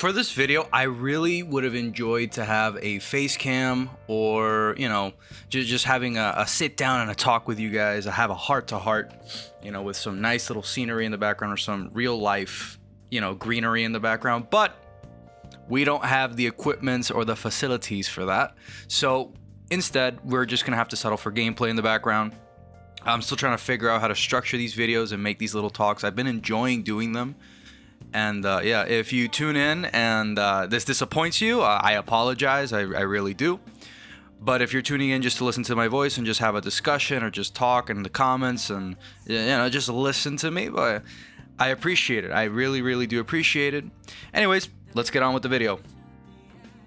For this video, I really would have enjoyed to have a face cam or, just having a sit down and a talk with you guys. I have a heart to heart, with some nice little scenery in the background or some real life, greenery in the background. But we don't have the equipment or the facilities for that. So instead, we're just going to have to settle for gameplay in the background. I'm still trying to figure out how to structure these videos and make these little talks. I've been enjoying doing them. And yeah, if you tune in and this disappoints you, I apologize. I really do. But if you're tuning in just to listen to my voice and just have a discussion or just talk in the comments and, just listen to me, but I appreciate it. I really, really do appreciate it. Anyways, let's get on with the video.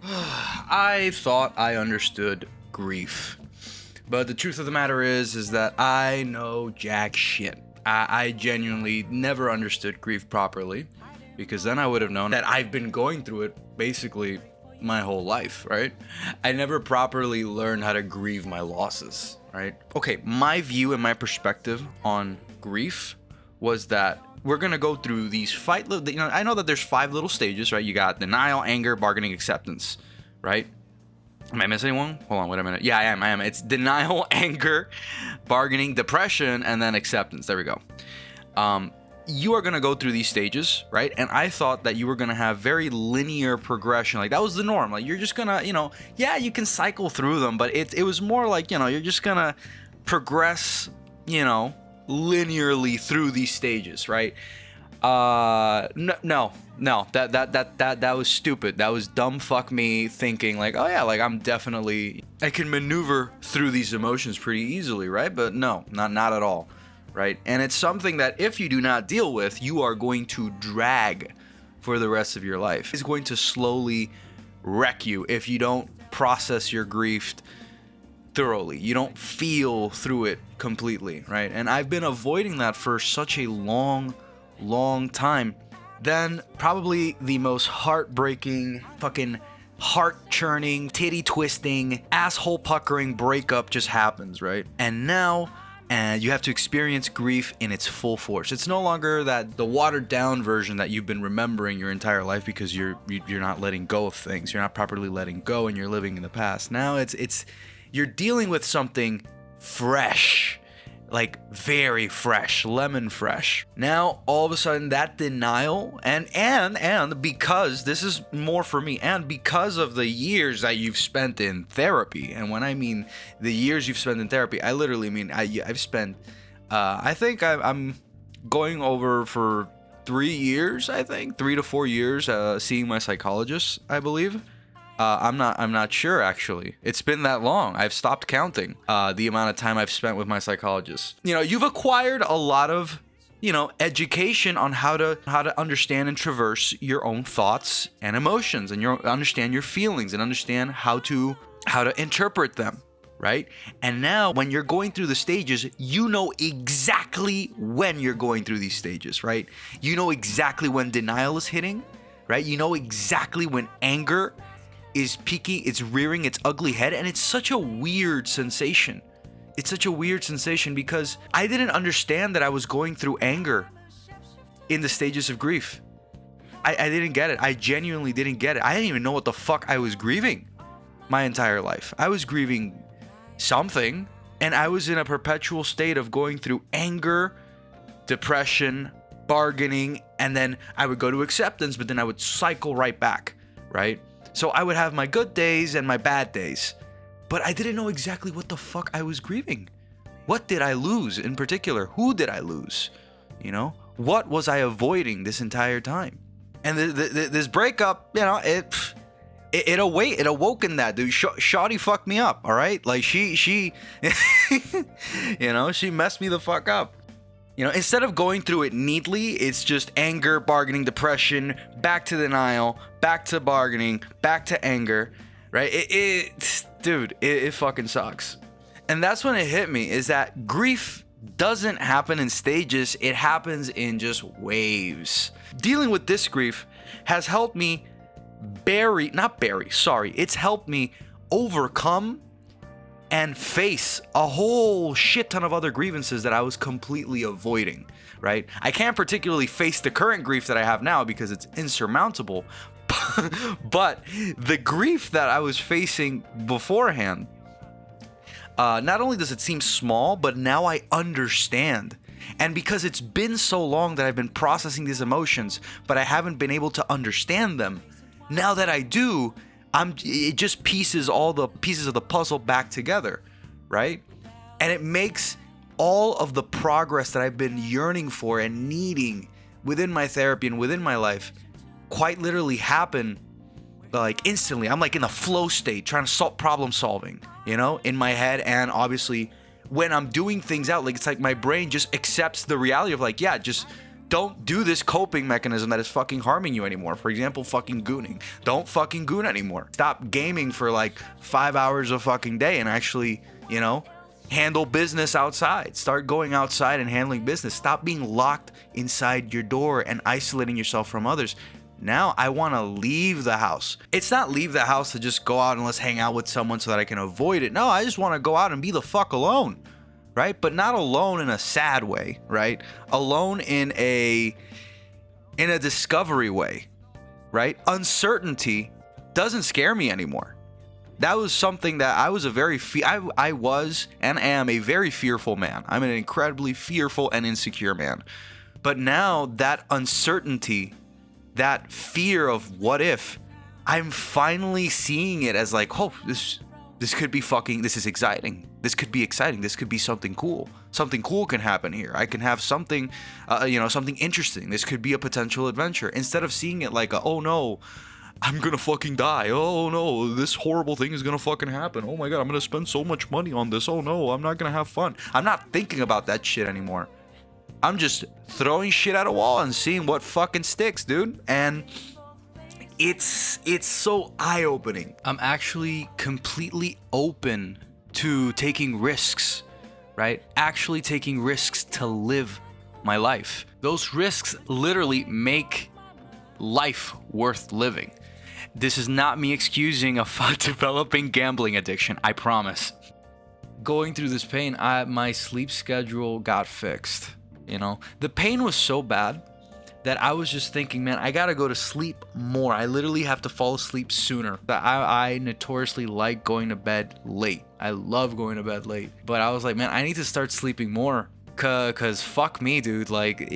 I thought I understood grief. But the truth of the matter is that I know jack shit. I genuinely never understood grief properly, because then I would have known that I've been going through it basically my whole life, right? I never properly learned how to grieve my losses, right? Okay, my view and my perspective on grief was that we're gonna go through these I know that there's 5 little stages, right? You got denial, anger, bargaining, acceptance, right? Am I missing one? Hold on, wait a minute. Yeah, I am. It's denial, anger, bargaining, depression, and then acceptance. There we go. You are going to go through these stages, right? And I thought that you were going to have very linear progression. Like, that was the norm. Like, you're just going to, yeah, you can cycle through them, but it was more like, you're just going to progress, linearly through these stages, right? No, that was stupid. That was dumb fuck me thinking like, oh yeah, like I can maneuver through these emotions pretty easily, right? But no, not at all. Right? And it's something that if you do not deal with, you are going to drag for the rest of your life. It's going to slowly wreck you if you don't process your grief thoroughly. You don't feel through it completely, right? And I've been avoiding that for such a long time. Then probably the most heartbreaking, fucking heart-churning, titty-twisting, asshole-puckering breakup just happens, right? And now you have to experience grief in its full force. It's no longer that the watered down version that you've been remembering your entire life because you're not letting go of things. You're not properly letting go and you're living in the past. Now it's you're dealing with something fresh, like very fresh, lemon fresh. Now all of a sudden that denial and because this is more for me, and because of the years that you've spent in therapy, and when I mean the years you've spent in therapy, I literally mean I've spent I think I'm going over for 3 years, I think 3 to 4 years seeing my psychologist, I believe. I'm not sure, actually. It's been that long. I've stopped counting the amount of time I've spent with my psychologist. You've acquired a lot of, education on how to understand and traverse your own thoughts and emotions, and understand your feelings and understand how to interpret them, right? And now when you're going through the stages, you know exactly when you're going through these stages, right? You know exactly when denial is hitting, right? You know exactly when anger is peaking, it's rearing its ugly head, and it's such a weird sensation. It's such a weird sensation because I didn't understand that I was going through anger in the stages of grief. I didn't get it. I genuinely didn't get it. I didn't even know what the fuck I was grieving my entire life. I was grieving something, and I was in a perpetual state of going through anger, depression, bargaining, and then I would go to acceptance, but then I would cycle right back, right? So I would have my good days and my bad days, but I didn't know exactly what the fuck I was grieving. What did I lose in particular? Who did I lose? What was I avoiding this entire time? And this breakup, it awoken that dude. Shawty fucked me up, all right? Like she she messed me the fuck up. Instead of going through it neatly, it's just anger, bargaining, depression, back to denial, back to bargaining, back to anger, right? It fucking sucks. And that's when it hit me, is that grief doesn't happen in stages, it happens in just waves. Dealing with this grief has helped me it's helped me overcome and face a whole shit ton of other grievances that I was completely avoiding, right? I can't particularly face the current grief that I have now because it's insurmountable, But the grief that I was facing beforehand, not only does it seem small, but now I understand. And because it's been so long that I've been processing these emotions, but I haven't been able to understand them, now that I do, it just pieces all the pieces of the puzzle back together, right? And it makes all of the progress that I've been yearning for and needing within my therapy and within my life quite literally happen like instantly. I'm like in a flow state trying to solve problem solving, in my head. And obviously when I'm doing things out, like it's like my brain just accepts the reality of like, yeah, just don't do this coping mechanism that is fucking harming you anymore. For example, fucking gooning. Don't fucking goon anymore. Stop gaming for like 5 hours a fucking day and actually, handle business outside. Start going outside and handling business. Stop being locked inside your door and isolating yourself from others. Now I want to leave the house. It's not leave the house to just go out and let's hang out with someone so that I can avoid it. No, I just want to go out and be the fuck alone, right? But not alone in a sad way, right? Alone in a discovery way, right? Uncertainty doesn't scare me anymore. That was something that I was I was and am a very fearful man. I'm an incredibly fearful and insecure man. But now that uncertainty, that fear of what if, I'm finally seeing it as like, oh, this could be this is exciting. This could be exciting. This could be something cool. Something cool can happen here. I can have something, something interesting. This could be a potential adventure. Instead of seeing it like, oh no, I'm gonna fucking die. Oh no, this horrible thing is gonna fucking happen. Oh my god, I'm gonna spend so much money on this. Oh no, I'm not gonna have fun. I'm not thinking about that shit anymore. I'm just throwing shit at a wall and seeing what fucking sticks, dude. And it's so eye-opening. I'm actually completely open to taking risks, right? Actually taking risks to live my life. Those risks literally make life worth living. This is not me excusing a developing gambling addiction, I promise. Going through this pain, my sleep schedule got fixed. The pain was so bad that I was just thinking, man, I gotta go to sleep more. I literally have to fall asleep sooner. I notoriously like going to bed late. I love going to bed late. But I was like, man, I need to start sleeping more. Cause fuck me, dude. Like,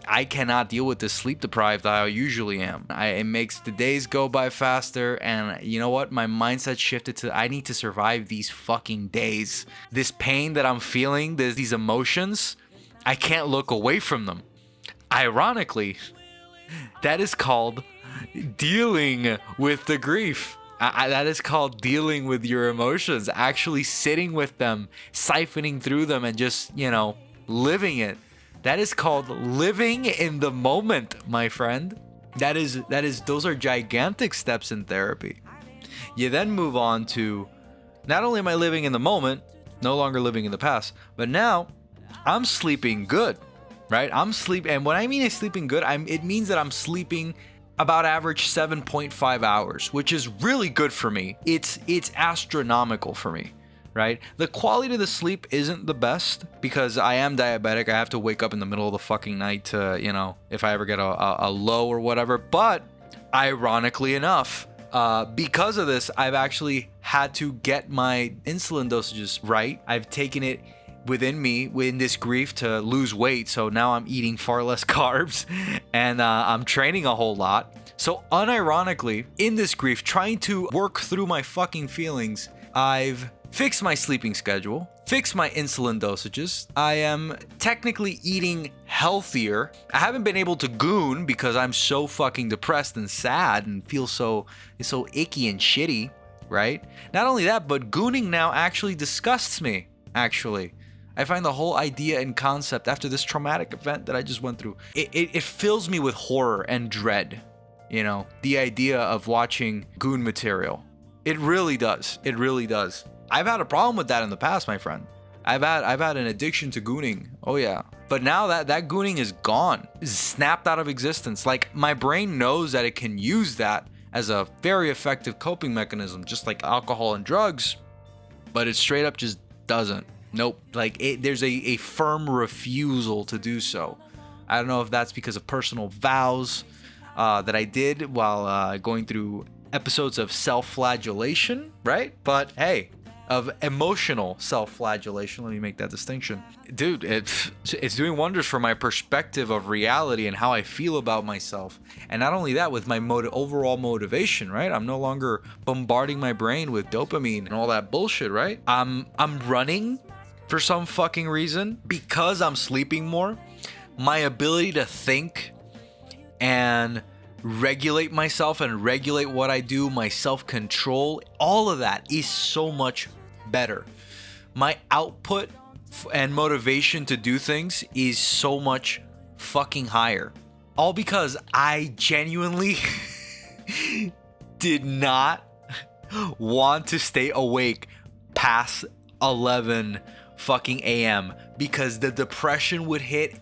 I cannot deal with the sleep deprived that I usually am. It makes the days go by faster. And you know what? My mindset shifted to I need to survive these fucking days. This pain that I'm feeling, these emotions, I can't look away from them. Ironically, that is called dealing with the grief. That is called dealing with your emotions. Actually sitting with them, siphoning through them, and just, living it. That is called living in the moment, my friend. Those are gigantic steps in therapy. You then move on to, not only am I living in the moment, no longer living in the past, but now I'm sleeping good, right? And when I mean I'm sleeping good, it means that I'm sleeping about average 7.5 hours, which is really good for me. It's astronomical for me, right? The quality of the sleep isn't the best because I am diabetic. I have to wake up in the middle of the fucking night to, if I ever get a low or whatever. But ironically enough, because of this, I've actually had to get my insulin dosages right. I've taken it within me, in this grief, to lose weight. So now I'm eating far less carbs and I'm training a whole lot. So unironically, in this grief, trying to work through my fucking feelings, I've fixed my sleeping schedule, fixed my insulin dosages. I am technically eating healthier. I haven't been able to goon because I'm so fucking depressed and sad and feel so icky and shitty, right? Not only that, but gooning now actually disgusts me, actually. I find the whole idea and concept after this traumatic event that I just went through, it fills me with horror and dread, the idea of watching goon material. It really does. It really does. I've had a problem with that in the past, my friend. I've had an addiction to gooning. Oh yeah. But now that gooning is gone, it's snapped out of existence. Like, my brain knows that it can use that as a very effective coping mechanism, just like alcohol and drugs, but it straight up just doesn't. Nope. Like, there's a firm refusal to do so. I don't know if that's because of personal vows. that I did while going through episodes of self-flagellation, right? But hey, of emotional self-flagellation. Let me make that distinction. Dude, it's doing wonders for my perspective of reality and how I feel about myself. And not only that, with my overall motivation, right? I'm no longer bombarding my brain with dopamine and all that bullshit, right? I'm running for some fucking reason because I'm sleeping more. My ability to think and regulate myself and regulate what I do, my self-control, all of that is so much better. My output and motivation to do things is so much fucking higher. All because I genuinely did not want to stay awake past 11 fucking a.m. because the depression would hit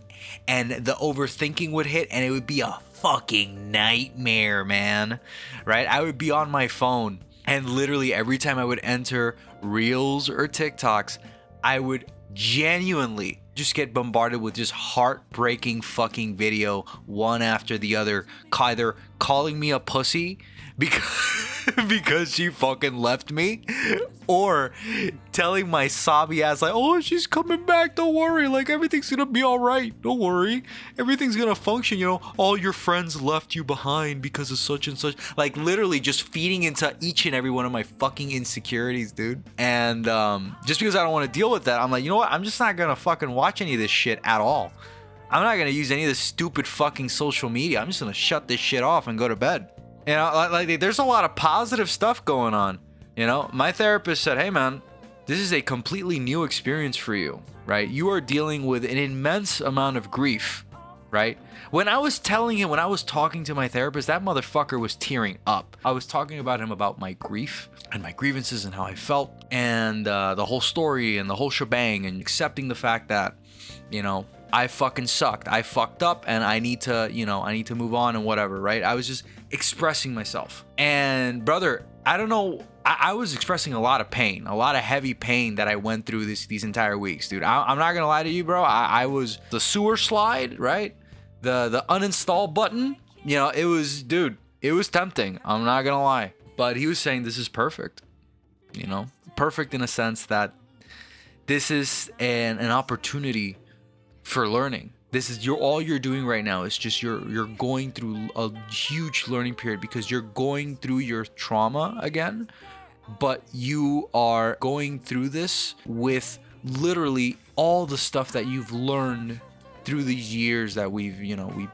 and the overthinking would hit and it would be a fucking nightmare, man. Right? I would be on my phone and literally every time I would enter Reels or TikToks, I would genuinely just get bombarded with just heartbreaking fucking video, one after the other, either calling me a pussy because she fucking left me, or telling my sobby ass like, oh, she's coming back, don't worry, like everything's gonna be all right, don't worry, everything's gonna function, you know, all your friends left you behind because of such and such, like literally just feeding into each and every one of my fucking insecurities, dude. And just because I don't want to deal with that, I'm like, you know what, I'm just not gonna fucking watch any of this shit at all. I'm not gonna use any of this stupid fucking social media. I'm just gonna shut this shit off and go to bed. You know, like there's a lot of positive stuff going on. You know, my therapist said, hey man, this is a completely new experience for you, right? You are dealing with an immense amount of grief, right? When I was talking to my therapist, that motherfucker was tearing up. I was talking about him about my grief and my grievances and how I felt and the whole story and the whole shebang and accepting the fact that, you know, I fucking sucked. I fucked up and I need to move on and whatever, right? I was just expressing myself. And brother, I don't know, I was expressing a lot of pain, a lot of heavy pain that I went through these entire weeks, dude. I'm not gonna lie to you, bro. I was the sewer slide, right? The uninstall button, you know, it was tempting. I'm not gonna lie. But he was saying this is perfect, you know, perfect in a sense that this is an opportunity for learning. This is all you're doing right now is just you're going through a huge learning period because you're going through your trauma again, but you are going through this with literally all the stuff that you've learned through these years that we've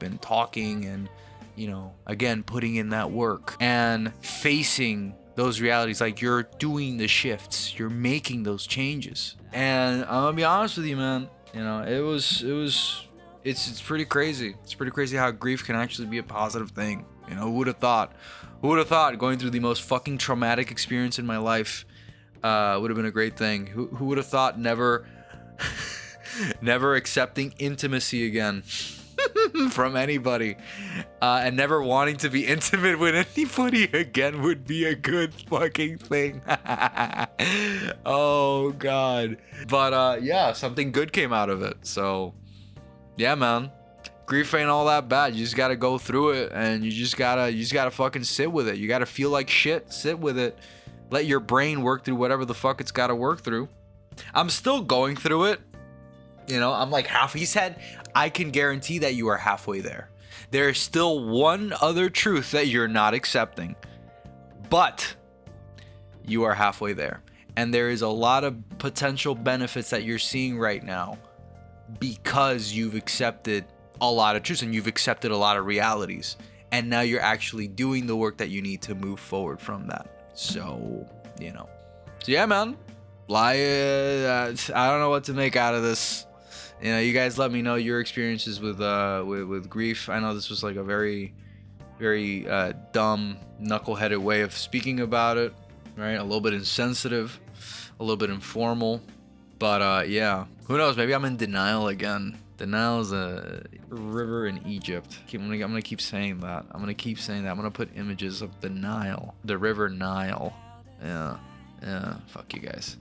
been talking and, you know, again, putting in that work and facing those realities. Like, you're doing the shifts, you're making those changes. And I'm gonna be honest with you, man, you know, it's pretty crazy. It's pretty crazy how grief can actually be a positive thing. You know, who would have thought? Who would have thought going through the most fucking traumatic experience in my life would have been a great thing? Who would have thought never accepting intimacy again from anybody and never wanting to be intimate with anybody again would be a good fucking thing. Oh God. But yeah, something good came out of it. So yeah, man, grief ain't all that bad. You just gotta go through it and you just gotta fucking sit with it. You gotta feel like shit, sit with it, let your brain work through whatever the fuck it's gotta work through. I'm still going through it. You know, I'm like half. He said, I can guarantee that you are halfway there. There is still one other truth that you're not accepting, but you are halfway there. And there is a lot of potential benefits that you're seeing right now because you've accepted a lot of truths and you've accepted a lot of realities. And now you're actually doing the work that you need to move forward from that. So, you know. So yeah, man. I don't know what to make out of this. You know, you guys let me know your experiences with grief. I know this was like a very, very dumb, knuckleheaded way of speaking about it, right? A little bit insensitive, a little bit informal, but yeah, who knows? Maybe I'm in denial again. Denial is a river in Egypt. I'm gonna keep saying that. I'm gonna put images of the Nile, the river Nile. Yeah. Fuck you guys.